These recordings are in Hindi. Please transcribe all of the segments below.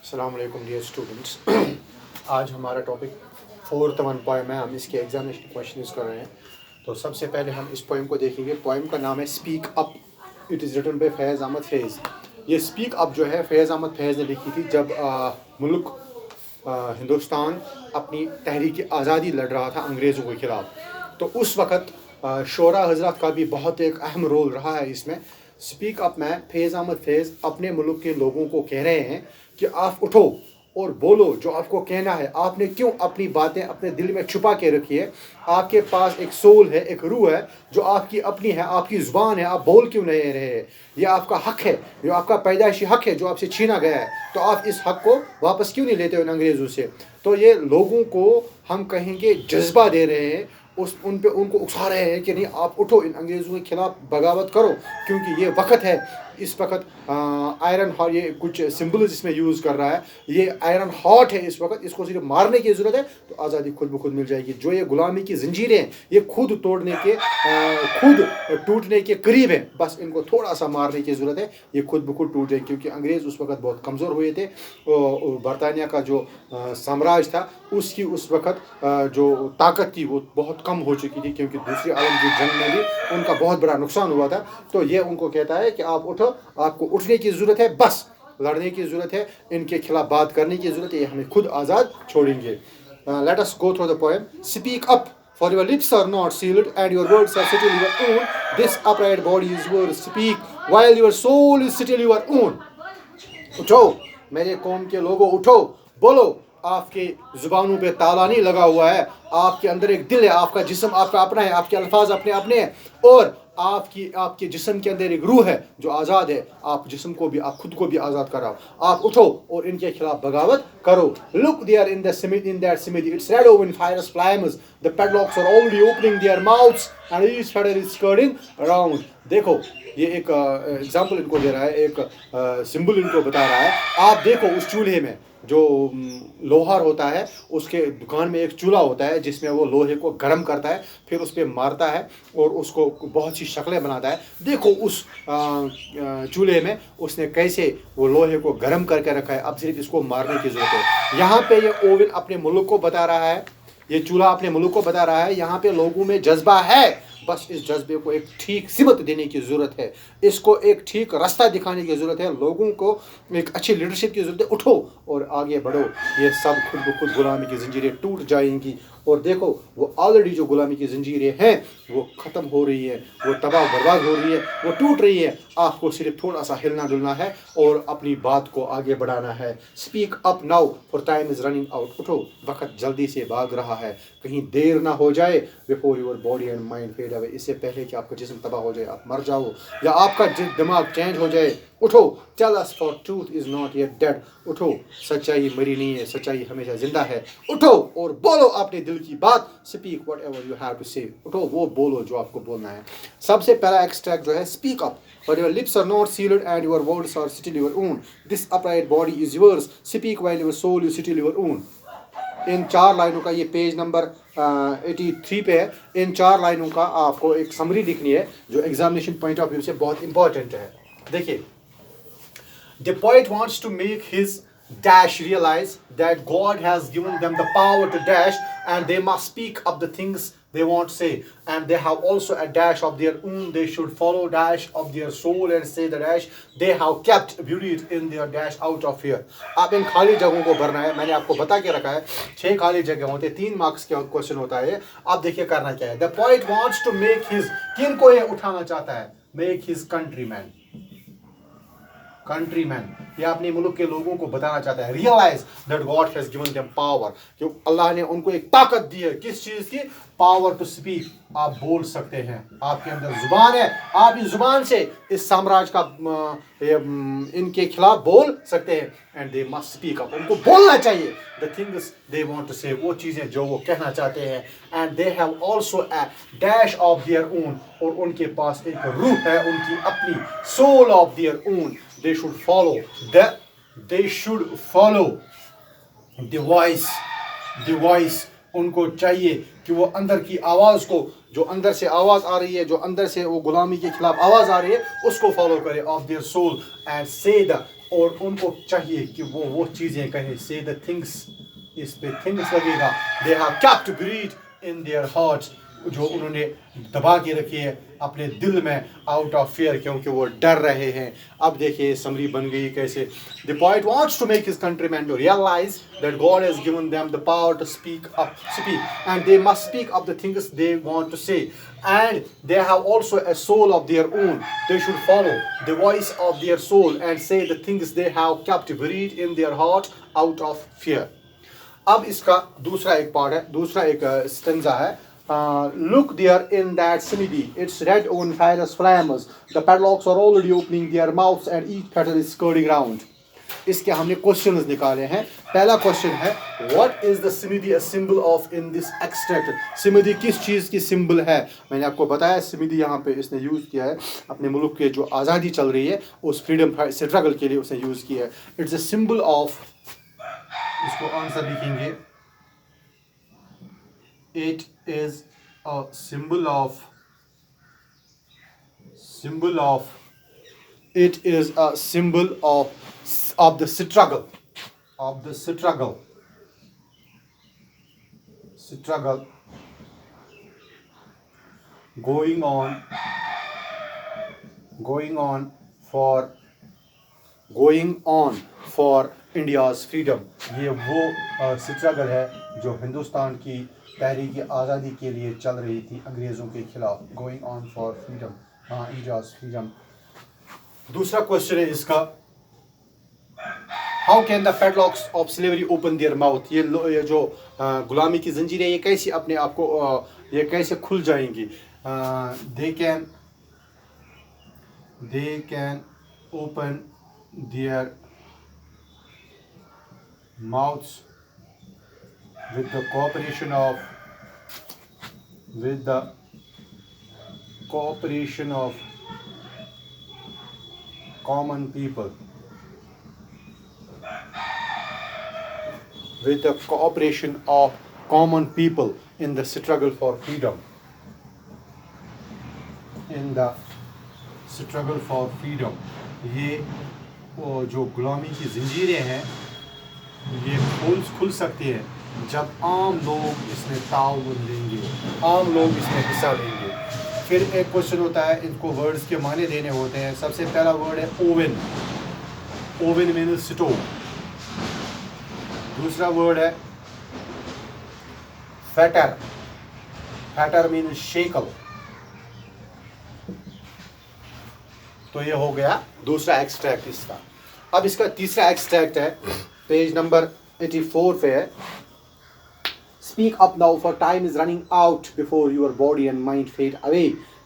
अस्सलाम वालेकुम डियर स्टूडेंट्स। आज हमारा टॉपिक फोर्थ वन पोएम है। हम इसके एग्जामिनेशन क्वेश्चंस कर रहे हैं। तो सबसे पहले हम इस पोएम को देखेंगे। पोएम का नाम है speak up. It is written by Faiz Ahmad Faiz. ये स्पीक अप जो है फैज़ अहमद फैज़ ने लिखी थी जब मुल्क हिंदुस्तान अपनी तहरीक आज़ादी लड़ रहा था अंग्रेज़ों के ख़िलाफ़। तो उस वक़्त शोरा हज़रत का भी बहुत एक अहम रोल रहा है इसमें। स्पीक अप में फैज़ अहमद फैज़ अपने मुल्क के लोगों को कह रहे हैं कि आप उठो और बोलो जो आपको कहना है। आपने क्यों अपनी बातें अपने दिल में छुपा के रखी है? आपके पास एक सोल है, एक रूह है जो आपकी अपनी है, आपकी ज़ुबान है। आप बोल क्यों नहीं रहे? ये आपका हक है, जो आपका पैदाइशी हक है जो आपसे छीना गया है। तो आप इस हक को वापस क्यों नहीं लेते हो इन अंग्रेज़ों से? तो ये लोगों को हम कहेंगे जज्बा दे रहे हैं, उनको उकसा रहे हैं कि नहीं आप उठो, इन अंग्रेज़ों के खिलाफ बगावत करो, क्योंकि ये वक्त है। इस वक्त आयरन हॉट, ये कुछ सिंबल्स इसमें यूज़ कर रहा है, ये आयरन हॉट है इस वक्त, इसको सिर्फ मारने की ज़रूरत है तो आज़ादी खुद ब खुद मिल जाएगी। जो ये गुलामी की जंजीरें हैं ये खुद तोड़ने के खुद टूटने के करीब है, बस इनको थोड़ा सा मारने की ज़रूरत है, ये खुद ब खुद टूट जाएगी। क्योंकि अंग्रेज़ उस वक्त बहुत कमज़ोर हुए थे। बरतानिया का जो साम्राज्य था उसकी उस वक्त जो ताकत थी वो बहुत कम हो चुकी थी, क्योंकि दूसरी आलमगीर जंग में भी उनका बहुत बड़ा नुकसान हुआ था। तो ये उनको कहता है कि आप उठो, आपको उठने की ज़रूरत है, बस लड़ने की ज़रूरत है, इनके खिलाफ बात करने की ज़रूरत है, ये हमें खुद आज़ाद छोड़ेंगे। Let us go through the poem. Speak up, for your lips are not sealed and your words are still your own. This upright body is yours. Speak while your soul is still your own. उठो मेरे कौम के लोगों, उठो बोलो। आपके जुबानों पे ताला नहीं लगा हुआ है, आपके अंदर एक दिल है, आपका जिस्म आपका अपना है, आपके अल्फाज अपने अपने हैं, और आपके जिस्म के अंदर एक रूह है जो आज़ाद है। आप जिस्म को भी, आप खुद को भी आज़ाद कराओ। आप उठो और इनके खिलाफ बगावत करो। Look there in that smithy, it's red oven fires flames, the padlocks are already opening their mouths and each feather is skirting around. देखो ये एक एग्जाम्पल इनको दे रहा है, एक सिंबल इनको बता रहा है। आप देखो उस चूल्हे में जो लोहार होता है, उसके दुकान में एक चूल्हा होता है जिसमें वो लोहे को गर्म करता है, फिर उस पर मारता है और उसको बहुत सी शक्लें बनाता है। देखो उस चूल्हे में उसने कैसे वो लोहे को गर्म करके रखा है, अब सिर्फ इसको मारने की ज़रूरत है। यहाँ पे ये ओवन अपने मुल्क को बता रहा है, ये चूल्हा अपने मुल्क को बता रहा है। यहाँ पे लोगों में जज्बा है, बस इस जज्बे को एक ठीक सिमत देने की ज़रूरत है, इसको एक ठीक रास्ता दिखाने की ज़रूरत है, लोगों को एक अच्छी लीडरशिप की ज़रूरत है। उठो और आगे बढ़ो, ये सब खुद ब खुद गुलामी की ज़ंजीरें टूट जाएंगी। और देखो वो ऑलरेडी जो गुलामी की ज़ंजीरें हैं वो ख़त्म हो रही है, वो तबाह बर्बाद हो रही है, वो टूट रही है। आपको सिर्फ थोड़ा सा हिलना डुलना है और अपनी बात को आगे बढ़ाना है। Speak up now for time is running out. उठो, वक्त जल्दी से भाग रहा है, कहीं देर ना हो जाए। Before your body and mind fade away, इससे पहले कि आपका जिस्म तबाह हो जाए, आप मर जाओ या आपका दिमाग चेंज हो जाए। उठो, tell us for truth is not yet dead. उठो, सच्चाई मरी नहीं है, सच्चाई हमेशा जिंदा है। उठो और बोलो अपने दिल की बात। Speak whatever you have to say. उठो, वो बोलो जो आपको बोलना है। सबसे पहला एक्सट्रैक्ट जो है, speak up for your lips are not sealed and your words are still your own. This upright body is yours. Speak while your soul is still your own. इन 4 लाइनों का, ये पेज नंबर 83 पे है। इन 4 लाइनों का आपको एक समरी लिखनी है जो एग्जामिनेशन पॉइंट ऑफ व्यू से बहुत इंपॉर्टेंट है। देखिए, the poet wants to make his dash realize that God has given them the power to dash and they must speak up the things they want to say, and they have also a dash of their own. They should follow dash of their soul and say the dash they have kept buried in their dash out of here. आप इन खाली जगहों को भरना है। मैंने आपको बता के रखा है 6 खाली जगह होते हैं, 3 मार्क्स का क्वेश्चन होता है। आप देखिए करना क्या है। The poet wants to make his, किन को ये उठाना चाहता है? Make his countrymen, ये अपने मुल्क के लोगों को बताना चाहता है। Realise that God has given them power, कि अल्लाह ने उनको एक ताकत दी है। किस चीज़ की? Power to speak. आप बोल सकते हैं, आपके अंदर जुबान है, आप इस जुबान से इस साम्राज्य का इनके खिलाफ बोल सकते हैं। And they must speak up, उनको बोलना चाहिए the things they want to say, वो चीज़ें जो वो कहना चाहते हैं। And they have also a dash of their own, और उनके पास एक रूह है उनकी अपनी, soul of their own. They should follow the voice. उनको चाहिए कि वो अंदर की आवाज़ को, जो अंदर से आवाज़ आ रही है, जो अंदर से वो गुलामी के खिलाफ आवाज़ आ रही है, उसको फॉलो करे, ऑफ देयर सोल एंड से द, और उनको चाहिए कि वो चीज़ें कहे, से द थिंग्स, इस पे थिंग्स लगेगा, they have kept breed in their hearts, जो उन्होंने दबा के रखी है अपने दिल में, आउट ऑफ फियर, क्योंकि वो डर रहे हैं। अब देखिए समरी बन गई कैसे। The point wants to make his countryman to realise that God has given them the power to speak and they must speak up the things they want to say, and they have also a soul of their own. They should follow the voice of their soul and say the things they have kept buried in their heart out of fear. अब इसका दूसरा एक पार्ट है, दूसरा एक स्टेंजा है। Look there in that smithy, it's red on fires flames, the padlocks are already opening their mouths and each petal is scurrying round. इसके हमने क्वेश्चंस निकाले हैं। पहला क्वेश्चन है, what is the smithy a symbol of in this extract. Smithy किस चीज़ की सिंबल है? मैंने आपको बताया सिमिदी यहाँ पे इसने यूज़ किया है अपने मुल्क के जो आज़ादी चल रही है उस फ्रीडम स्ट्रगल के लिए उसने यूज़ किया है। इट्स अ सिंबल ऑफ, इसको आंसर लिखेंगे, it is a symbol of, it is a symbol of the struggle, going on for India's freedom. ये वो स्ट्रगल है जो हिंदुस्तान की तहरीक आज़ादी के लिए चल रही थी अंग्रेज़ों के खिलाफ। गोइंग ऑन फॉर फ्रीडम, हाँ, इंडियाज़ फ्रीडम। दूसरा क्वेश्चन है इसका, how can the padlocks of slavery open their mouth. ये जो गुलामी की जंजीरें ये कैसे अपने आप को ये कैसे खुल जाएंगी। They can open there mouths with the cooperation of common people, in the struggle for freedom, ये जो गुलामी की जंजीरें हैं ये खुल सकती है जब आम लोग इसमें ताउन लेंगे, आम लोग इसमें हिस्सा लेंगे। फिर एक क्वेश्चन होता है, इनको वर्ड्स के माने देने होते हैं। सबसे पहला वर्ड है ओवन, ओवन मीन्स स्टोव। दूसरा वर्ड है फैटर, फैटर मीन्स शेकल। तो ये हो गया दूसरा एक्सट्रैक्ट इसका। अब इसका तीसरा एक्सट्रैक्ट है, पेज नंबर 84 पे है। Speak up now, for time is running out before your body and mind fade away.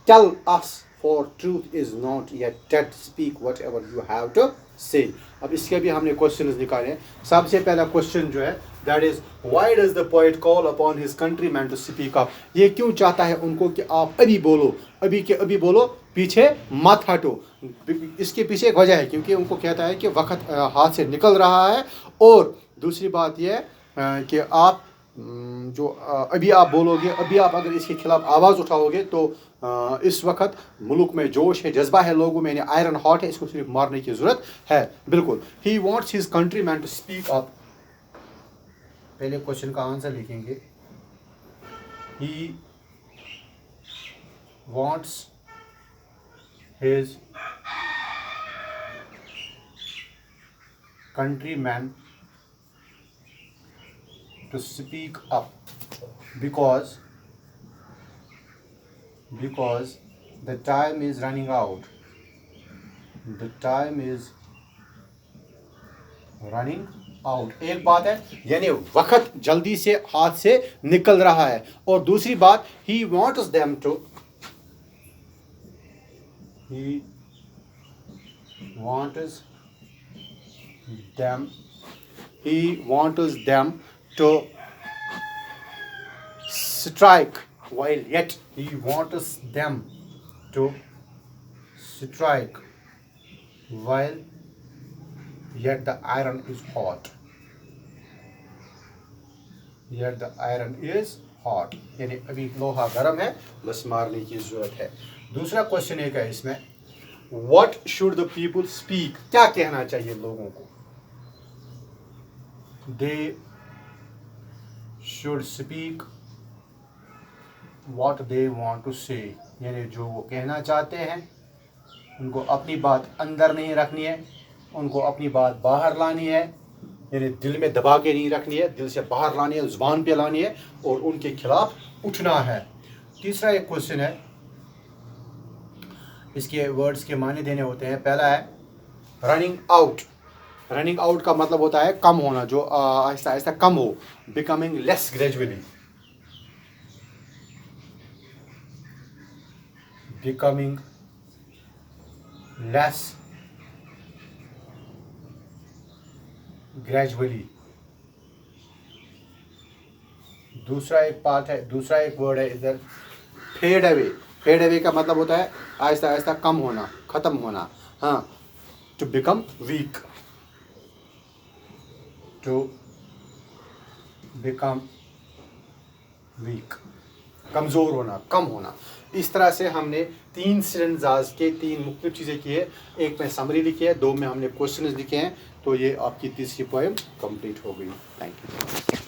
Tell us, for truth is not yet dead. Speak whatever you have to say. अब इसके भी हमने क्वेश्चंस निकाले हैं। सबसे पहला क्वेश्चन जो है that is, why does the poet call upon his countrymen to speak up? ये क्यों चाहता है उनको कि आप अभी बोलो, अभी के अभी बोलो, पीछे मत हटो। इसके पीछे एक वजह है, क्योंकि उनको कहता है कि वक्त हाथ से निकल रहा है, और दूसरी बात यह कि आप जो अभी आप बोलोगे, अभी आप अगर इसके खिलाफ आवाज़ उठाओगे तो इस वक्त मुल्क में जोश है, जज्बा है लोगों में, आयरन हॉट है, इसको सिर्फ मारने की ज़रूरत है। बिल्कुल, he wants his countryman to speak up. पहले क्वेश्चन का आंसर लिखेंगे, he wants his countrymen to speak up because the time is running out. The time is running out. एक बात है, यानी वक्त जल्दी से हाथ से निकल रहा है, और दूसरी बात, he wants them to strike while yet the iron is hot. Hot, यानी अभी लोहा गर्म है, बस मारने की ज़रूरत है। दूसरा क्वेश्चन एक है इसमें, what should the people speak, क्या कहना चाहिए लोगों को? They should speak what they want to say, यानी जो वो कहना चाहते हैं उनको अपनी बात अंदर नहीं रखनी है, उनको अपनी बात बाहर लानी है, यानी दिल में दबा के नहीं रखनी है, दिल से बाहर लानी है, ज़ुबान पे लानी है और उनके खिलाफ उठना है। तीसरा एक क्वेश्चन है, इसके वर्ड्स के माने देने होते हैं। पहला है रनिंग आउट। रनिंग आउट का मतलब होता है कम होना, जो आहिस्ता आहिस्ता कम हो, becoming less gradually, becoming less gradually. दूसरा एक पार्ट है, दूसरा एक वर्ड है इधर, फेड अवे। फेड अवे का मतलब होता है आहिस्ता आहिस्ता कम होना, ख़त्म होना। हाँ, to become weak, to become weak, कमज़ोर होना, कम होना। इस तरह से हमने 3 सिरंजाज के 3 मुख्तलिफ चीज़ें की है। एक में समरी लिखी है, 2 में हमने क्वेश्चंस लिखे हैं। तो ये आपकी तीसरी पोएम कंप्लीट हो गई। Thank you.